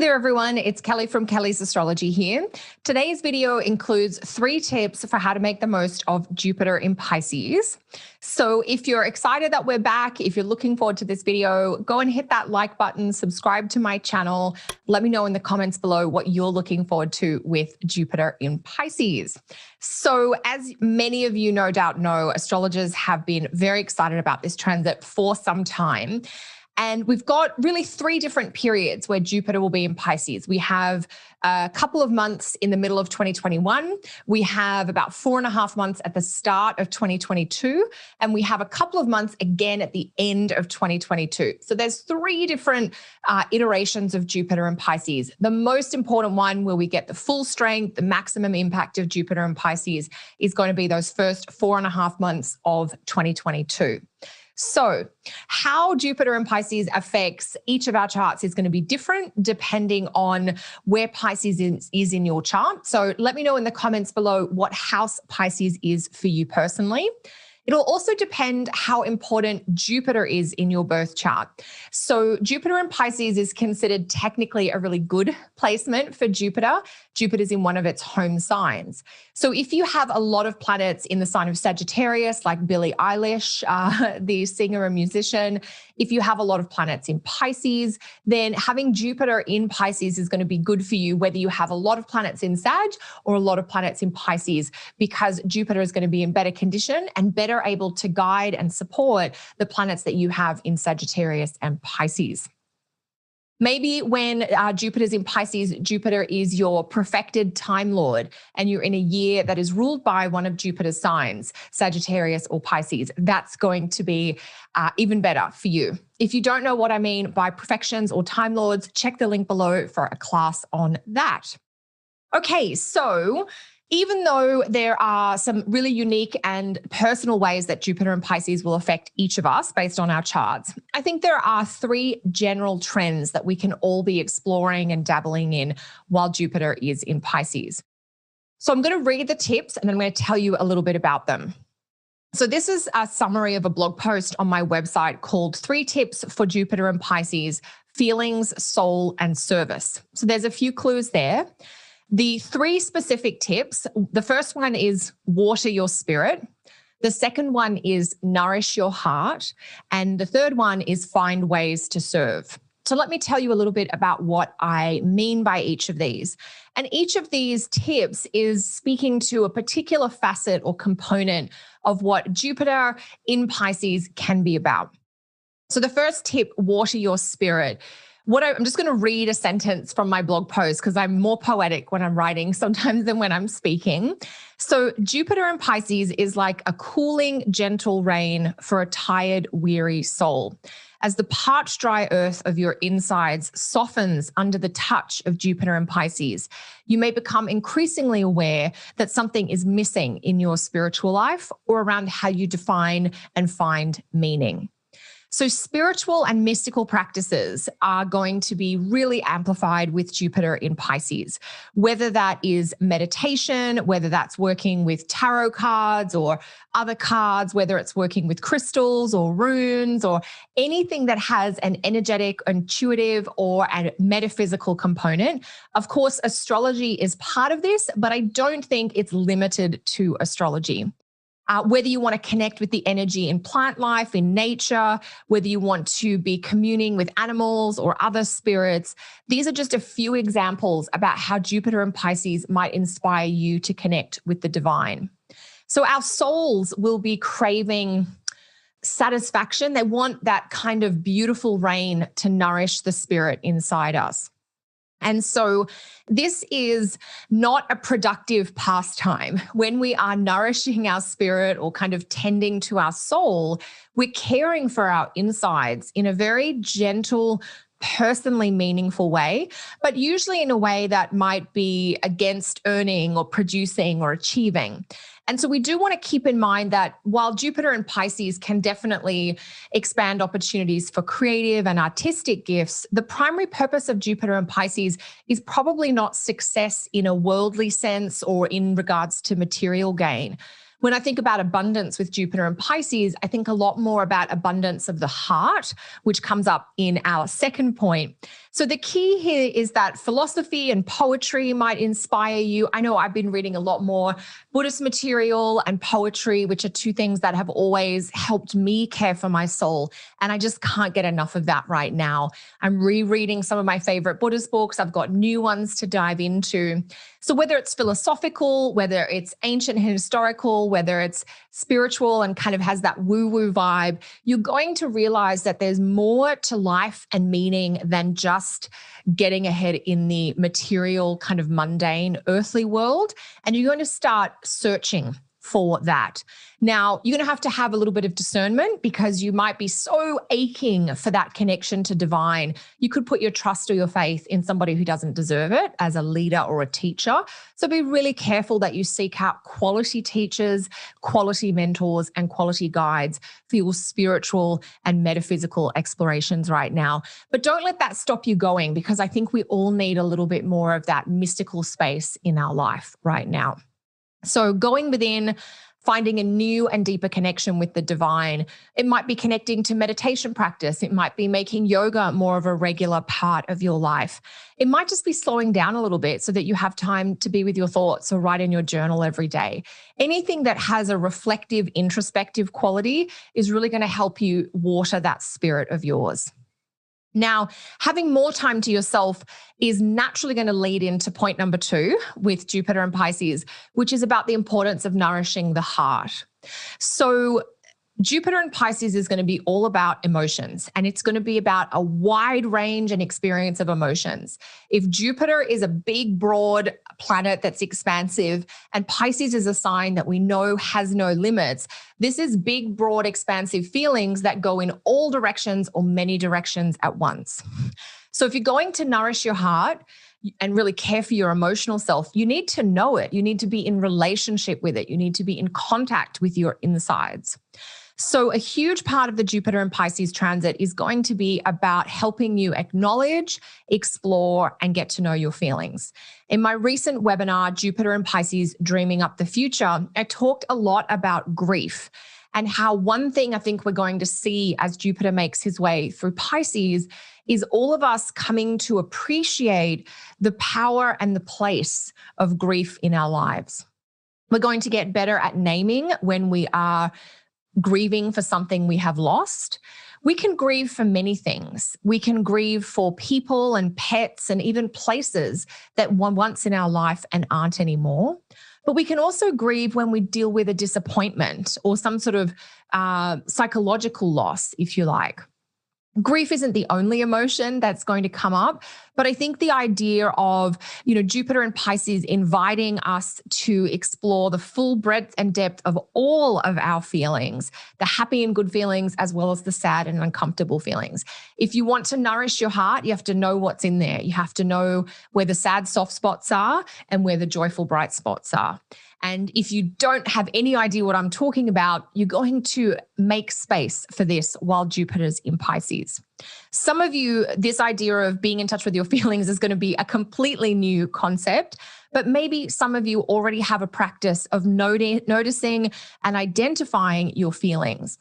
there, everyone. It's Kelly from Kelly's Astrology here. Today's video includes 3 tips for how to make the most of Jupiter in Pisces. So if you're excited that we're back, if you're looking forward to this video, go and hit that like button, subscribe to my channel. Let me know in the comments below what you're looking forward to with Jupiter in Pisces. So as many of you no doubt know, astrologers have been very excited about this transit for some time. And we've got really 3 different periods where Jupiter will be in Pisces. We have a couple of months in the middle of 2021. We have about 4.5 months at the start of 2022. And we have a couple of months again at the end of 2022. So there's 3 different iterations of Jupiter in Pisces. The most important one where we get the full strength, the maximum impact of Jupiter in Pisces is going to be those first 4.5 months of 2022. So how Jupiter in Pisces affects each of our charts is going to be different depending on where Pisces is in your chart. So let me know in the comments below what house Pisces is for you personally. It'll also depend how important Jupiter is in your birth chart. So Jupiter in Pisces is considered technically a really good placement for Jupiter. Jupiter's in one of its home signs. So if you have a lot of planets in the sign of Sagittarius, like Billie Eilish, the singer and musician, if you have a lot of planets in Pisces, then having Jupiter in Pisces is going to be good for you, whether you have a lot of planets in Sag or a lot of planets in Pisces, because Jupiter is going to be in better condition and better able to guide and support the planets that you have in Sagittarius and Pisces. Maybe when Jupiter's in Pisces, Jupiter is your perfected time lord, and you're in a year that is ruled by one of Jupiter's signs, Sagittarius or Pisces. That's going to be even better for you. If you don't know what I mean by perfections or time lords, check the link below for a class on that. Okay, so even though there are some really unique and personal ways that Jupiter and Pisces will affect each of us based on our charts, I think there are 3 general trends that we can all be exploring and dabbling in while Jupiter is in Pisces. So I'm going to read the tips and then I'm going to tell you a little bit about them. So this is a summary of a blog post on my website called 3 Tips for Jupiter and Pisces: Feelings, Soul, and Service. So there's a few clues there. The 3 specific tips, the first one is water your spirit. The second one is nourish your heart. And the third one is find ways to serve. So let me tell you a little bit about what I mean by each of these. And each of these tips is speaking to a particular facet or component of what Jupiter in Pisces can be about. So the first tip, water your spirit. I'm just going to read a sentence from my blog post because I'm more poetic when I'm writing sometimes than when I'm speaking. So Jupiter in Pisces is like a cooling, gentle rain for a tired, weary soul. As the parched, dry earth of your insides softens under the touch of Jupiter in Pisces, you may become increasingly aware that something is missing in your spiritual life or around how you define and find meaning. So spiritual and mystical practices are going to be really amplified with Jupiter in Pisces, whether that is meditation, whether that's working with tarot cards or other cards, whether it's working with crystals or runes or anything that has an energetic, intuitive, or a metaphysical component. Of course, astrology is part of this, but I don't think it's limited to astrology. Whether you want to connect with the energy in plant life, in nature, whether you want to be communing with animals or other spirits, these are just a few examples about how Jupiter and Pisces might inspire you to connect with the divine. So our souls will be craving satisfaction. They want that kind of beautiful rain to nourish the spirit inside us. And so this is not a productive pastime. When we are nourishing our spirit or kind of tending to our soul, we're caring for our insides in a very gentle, personally meaningful way, but usually in a way that might be against earning or producing or achieving. And so we do want to keep in mind that while Jupiter and Pisces can definitely expand opportunities for creative and artistic gifts, the primary purpose of Jupiter and Pisces is probably not success in a worldly sense or in regards to material gain. When I think about abundance with Jupiter and Pisces, I think a lot more about abundance of the heart, which comes up in our second point. So the key here is that philosophy and poetry might inspire you. I know I've been reading a lot more Buddhist material and poetry, which are two things that have always helped me care for my soul. And I just can't get enough of that right now. I'm rereading some of my favorite Buddhist books. I've got new ones to dive into. So whether it's philosophical, whether it's ancient and historical, whether it's spiritual and kind of has that woo-woo vibe, you're going to realize that there's more to life and meaning than just getting ahead in the material, kind of mundane, earthly world. And you're going to start searching for that. Now, you're going to have a little bit of discernment because you might be so aching for that connection to divine. You could put your trust or your faith in somebody who doesn't deserve it as a leader or a teacher. So be really careful that you seek out quality teachers, quality mentors, and quality guides for your spiritual and metaphysical explorations right now. But don't let that stop you going, because I think we all need a little bit more of that mystical space in our life right now. So going within, finding a new and deeper connection with the divine. It might be connecting to meditation practice. It might be making yoga more of a regular part of your life. It might just be slowing down a little bit so that you have time to be with your thoughts or write in your journal every day. Anything that has a reflective, introspective quality is really going to help you water that spirit of yours. Now, having more time to yourself is naturally going to lead into point number 2 with Jupiter and Pisces, which is about the importance of nourishing the heart. So Jupiter and Pisces is going to be all about emotions, and it's going to be about a wide range and experience of emotions. If Jupiter is a big, broad planet that's expansive, and Pisces is a sign that we know has no limits, this is big, broad, expansive feelings that go in all directions or many directions at once. So if you're going to nourish your heart and really care for your emotional self, you need to know it. You need to be in relationship with it. You need to be in contact with your insides. So a huge part of the Jupiter and Pisces transit is going to be about helping you acknowledge, explore, and get to know your feelings. In my recent webinar, Jupiter and Pisces Dreaming Up the Future, I talked a lot about grief and how one thing I think we're going to see as Jupiter makes his way through Pisces is all of us coming to appreciate the power and the place of grief in our lives. We're going to get better at naming when we are grieving for something we have lost. We can grieve for many things. We can grieve for people and pets and even places that were once in our life and aren't anymore. But we can also grieve when we deal with a disappointment or some sort of psychological loss, if you like. Grief isn't the only emotion that's going to come up, but I think the idea of, Jupiter and Pisces inviting us to explore the full breadth and depth of all of our feelings, the happy and good feelings, as well as the sad and uncomfortable feelings. If you want to nourish your heart, you have to know what's in there. You have to know where the sad soft spots are and where the joyful bright spots are. And if you don't have any idea what I'm talking about, you're going to make space for this while Jupiter's in Pisces. Some of you, this idea of being in touch with your feelings is going to be a completely new concept, but maybe some of you already have a practice of noticing and identifying your feelings.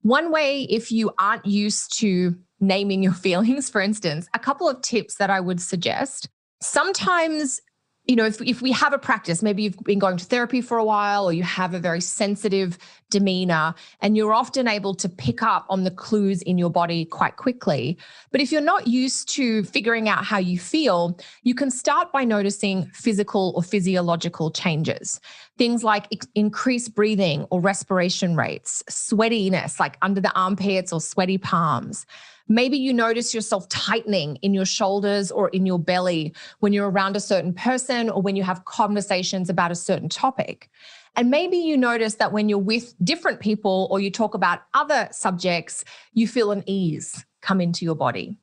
One way, if you aren't used to naming your feelings, for instance, a couple of tips that I would suggest. Sometimes, if we have a practice, maybe you've been going to therapy for a while or you have a very sensitive demeanor and you're often able to pick up on the clues in your body quite quickly. But if you're not used to figuring out how you feel, you can start by noticing physical or physiological changes. Things like increased breathing or respiration rates, sweatiness, like under the armpits or sweaty palms. Maybe you notice yourself tightening in your shoulders or in your belly when you're around a certain person or when you have conversations about a certain topic. And maybe you notice that when you're with different people or you talk about other subjects, you feel an ease come into your body.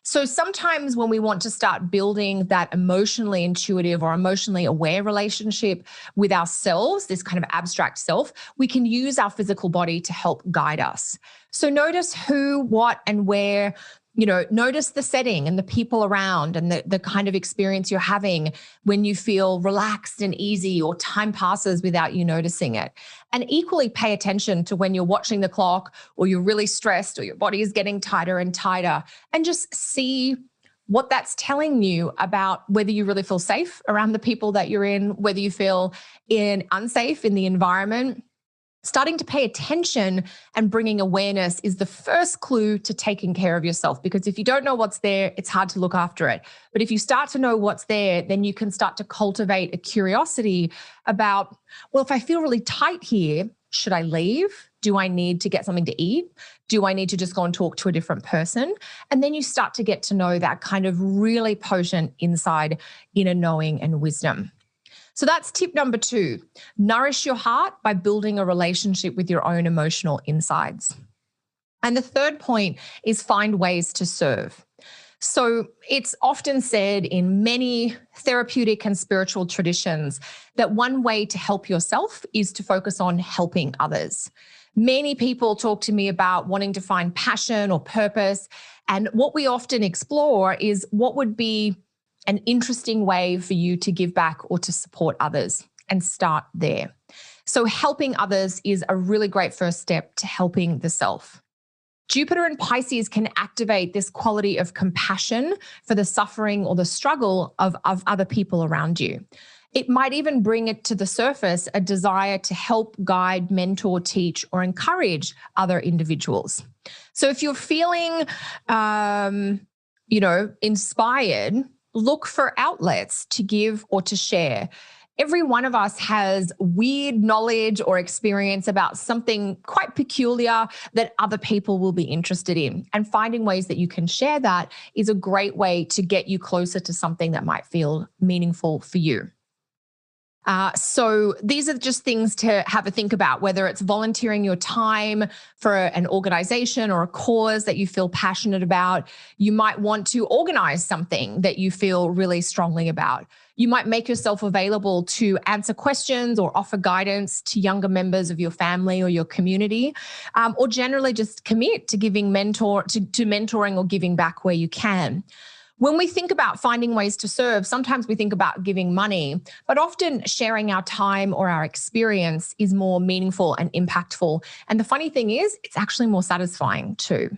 So sometimes when we want to start building that emotionally intuitive or emotionally aware relationship with ourselves, this kind of abstract self, we can use our physical body to help guide us. So notice who, what, and where, notice the setting and the people around and the kind of experience you're having when you feel relaxed and easy or time passes without you noticing it. And equally pay attention to when you're watching the clock or you're really stressed or your body is getting tighter and tighter, and just see what that's telling you about whether you really feel safe around the people that you're in, whether you feel unsafe in the environment. Starting to pay attention and bringing awareness is the first clue to taking care of yourself, because if you don't know what's there, it's hard to look after it. But if you start to know what's there, then you can start to cultivate a curiosity about, well, if I feel really tight here, should I leave? Do I need to get something to eat? Do I need to just go and talk to a different person? And then you start to get to know that kind of really potent inside inner knowing and wisdom. So that's tip number 2. Nourish your heart by building a relationship with your own emotional insides. And the third point is find ways to serve. So it's often said in many therapeutic and spiritual traditions that one way to help yourself is to focus on helping others. Many people talk to me about wanting to find passion or purpose. And what we often explore is what would be an interesting way for you to give back or to support others, and start there. So helping others is a really great first step to helping the self. Jupiter in Pisces can activate this quality of compassion for the suffering or the struggle of other people around you. It might even bring it to the surface a desire to help, guide, mentor, teach, or encourage other individuals. So if you're feeling, inspired, look for outlets to give or to share. Every one of us has weird knowledge or experience about something quite peculiar that other people will be interested in. And finding ways that you can share that is a great way to get you closer to something that might feel meaningful for you. So these are just things to have a think about, whether it's volunteering your time for an organization or a cause that you feel passionate about. You might want to organize something that you feel really strongly about. You might make yourself available to answer questions or offer guidance to younger members of your family or your community, or generally just commit to giving to mentoring or giving back where you can. When we think about finding ways to serve, sometimes we think about giving money, but often sharing our time or our experience is more meaningful and impactful. And the funny thing is, it's actually more satisfying too.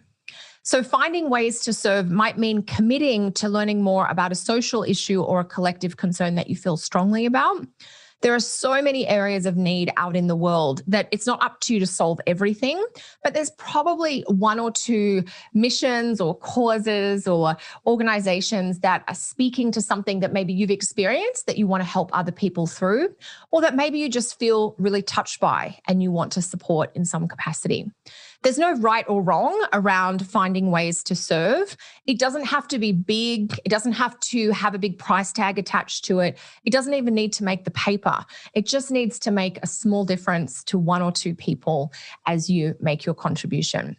So finding ways to serve might mean committing to learning more about a social issue or a collective concern that you feel strongly about. There are so many areas of need out in the world that it's not up to you to solve everything, but there's probably one or two missions or causes or organizations that are speaking to something that maybe you've experienced that you want to help other people through, or that maybe you just feel really touched by and you want to support in some capacity. There's no right or wrong around finding ways to serve. It doesn't have to be big. It doesn't have to have a big price tag attached to it. It doesn't even need to make the paper. It just needs to make a small difference to one or two people as you make your contribution.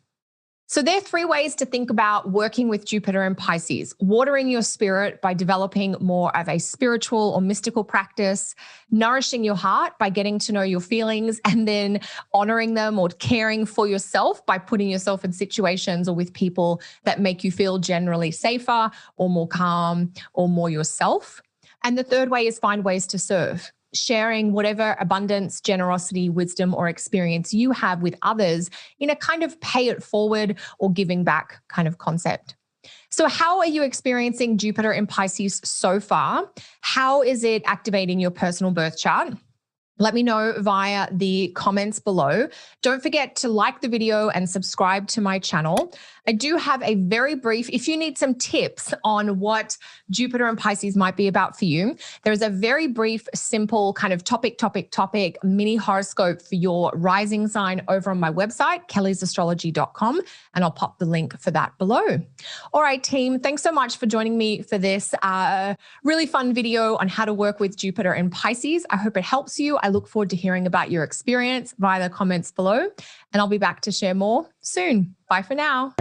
So there are 3 ways to think about working with Jupiter in Pisces: watering your spirit by developing more of a spiritual or mystical practice, nourishing your heart by getting to know your feelings and then honoring them or caring for yourself by putting yourself in situations or with people that make you feel generally safer or more calm or more yourself. And the 3rd way is find ways to serve, sharing whatever abundance, generosity, wisdom, or experience you have with others in a kind of pay it forward or giving back kind of concept. So how are you experiencing Jupiter in Pisces so far? How is it activating your personal birth chart? Let me know via the comments below. Don't forget to like the video and subscribe to my channel. I do have a very brief, if you need some tips on what Jupiter and Pisces might be about for you, there's a very brief, simple kind of topic mini horoscope for your rising sign over on my website, kellysastrology.com, and I'll pop the link for that below. All right, team, thanks so much for joining me for this really fun video on how to work with Jupiter and Pisces. I hope it helps you. I look forward to hearing about your experience via the comments below, and I'll be back to share more soon. Bye for now.